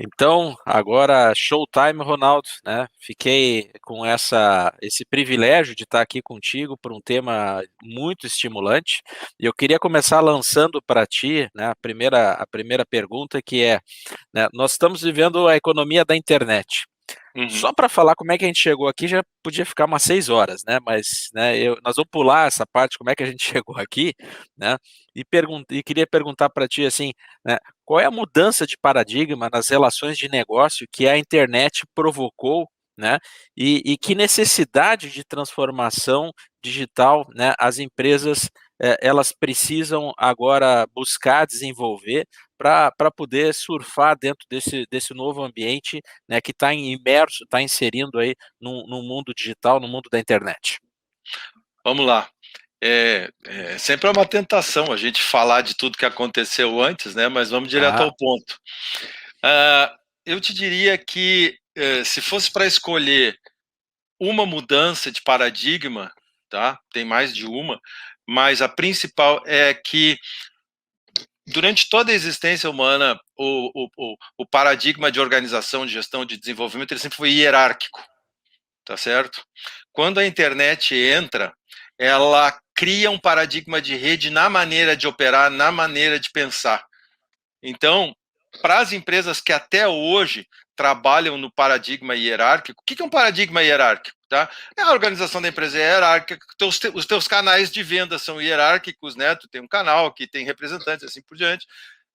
Então, agora showtime, Ronaldo, né? Fiquei com esse privilégio de estar aqui contigo por um tema muito estimulante. E eu queria começar lançando para ti, né, a primeira pergunta que é, né, nós estamos vivendo a economia da internet. Uhum. Só para falar como é que a gente chegou aqui já podia ficar umas 6 horas, né? Mas, né, nós vamos pular essa parte, como é que a gente chegou aqui, né? E queria perguntar para ti assim, né, qual é a mudança de paradigma nas relações de negócio que a internet provocou, né? E que necessidade de transformação digital, né, as empresas elas precisam agora buscar desenvolver para poder surfar dentro desse novo ambiente, né, que está imerso, está inserindo aí no mundo digital, no mundo da internet. Vamos lá. Sempre é uma tentação a gente falar de tudo que aconteceu antes, né? Mas vamos direto Ah, ao ponto. Ah, eu te diria que se fosse para escolher uma mudança de paradigma, tá? Tem mais de uma, mas a principal é que durante toda a existência humana, o paradigma de organização, de gestão, de desenvolvimento, ele sempre foi hierárquico. Tá certo? Quando a internet entra, ela cria um paradigma de rede na maneira de operar, na maneira de pensar. Então, para as empresas que até hoje trabalham no paradigma hierárquico, o que é um paradigma hierárquico? Tá? É a organização da empresa hierárquica, os teus canais de venda são hierárquicos, né? Tu tem um canal que tem representantes, assim por diante.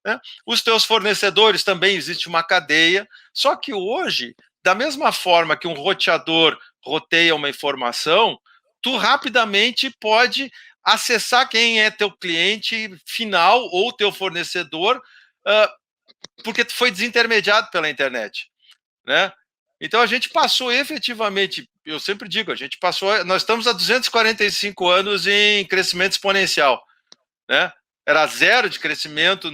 Né? Os teus fornecedores também existe uma cadeia, só que hoje, da mesma forma que um roteador roteia uma informação, tu rapidamente pode acessar quem é teu cliente final ou teu fornecedor, uh, porque foi desintermediado pela internet, né? Então a gente passou efetivamente, eu sempre digo, nós estamos há 245 anos em crescimento exponencial, né? Era zero de crescimento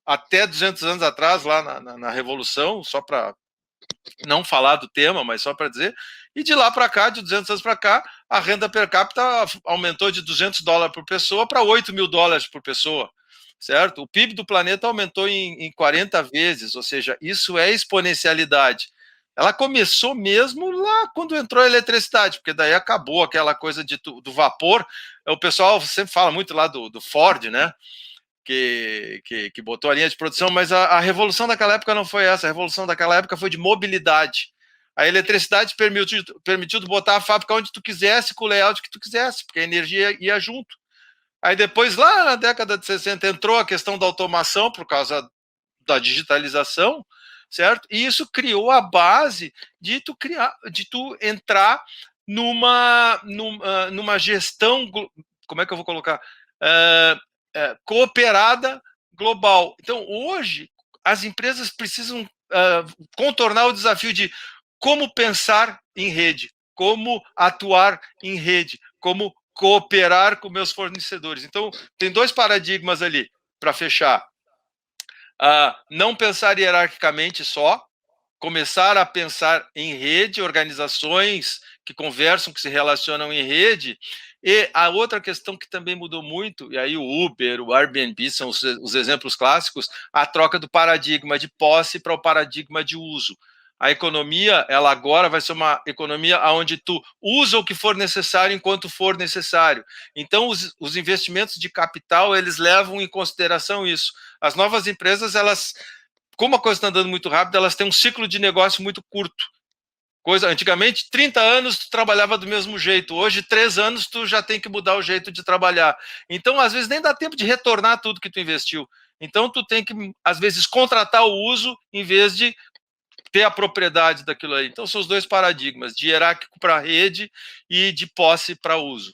até 200 anos atrás, lá na Revolução, só para não falar do tema, mas só para dizer. E de lá para cá, de 200 anos para cá, a renda per capita aumentou de $200 por pessoa para $8.000 por pessoa, certo? O PIB do planeta aumentou em 40 vezes, ou seja, isso é exponencialidade. Ela começou mesmo lá quando entrou a eletricidade, porque daí acabou aquela coisa do vapor. O pessoal sempre fala muito lá do Ford, né? Que botou a linha de produção, mas a revolução daquela época não foi essa. A revolução daquela época foi de mobilidade. A eletricidade permitiu botar a fábrica onde tu quisesse, com o layout que tu quisesse, porque a energia ia junto. Aí depois, lá na década de 60, entrou a questão da automação por causa da digitalização, certo? E isso criou a base de tu entrar numa gestão, como é que eu vou colocar? Uh, Cooperada global. Então, hoje, as empresas precisam contornar o desafio de como pensar em rede, como atuar em rede, como cooperar com meus fornecedores. Então, tem dois paradigmas ali para fechar. Não pensar hierarquicamente só, começar a pensar em rede, organizações que conversam, que se relacionam em rede. E a outra questão que também mudou muito, e aí o Uber, o Airbnb são os exemplos clássicos, a troca do paradigma de posse para o paradigma de uso. A economia, ela agora vai ser uma economia onde tu usa o que for necessário enquanto for necessário. Então, os investimentos de capital, eles levam em consideração isso. As novas empresas, elas, como a coisa está andando muito rápido, elas têm um ciclo de negócio muito curto. Antigamente, 30 anos tu trabalhava do mesmo jeito. Hoje, 3 anos, tu já tem que mudar o jeito de trabalhar. Então, às vezes, nem dá tempo de retornar tudo que tu investiu. Então, tu tem que, às vezes, contratar o uso em vez de ter a propriedade daquilo aí. Então, são os dois paradigmas, de hierárquico para rede e de posse para uso.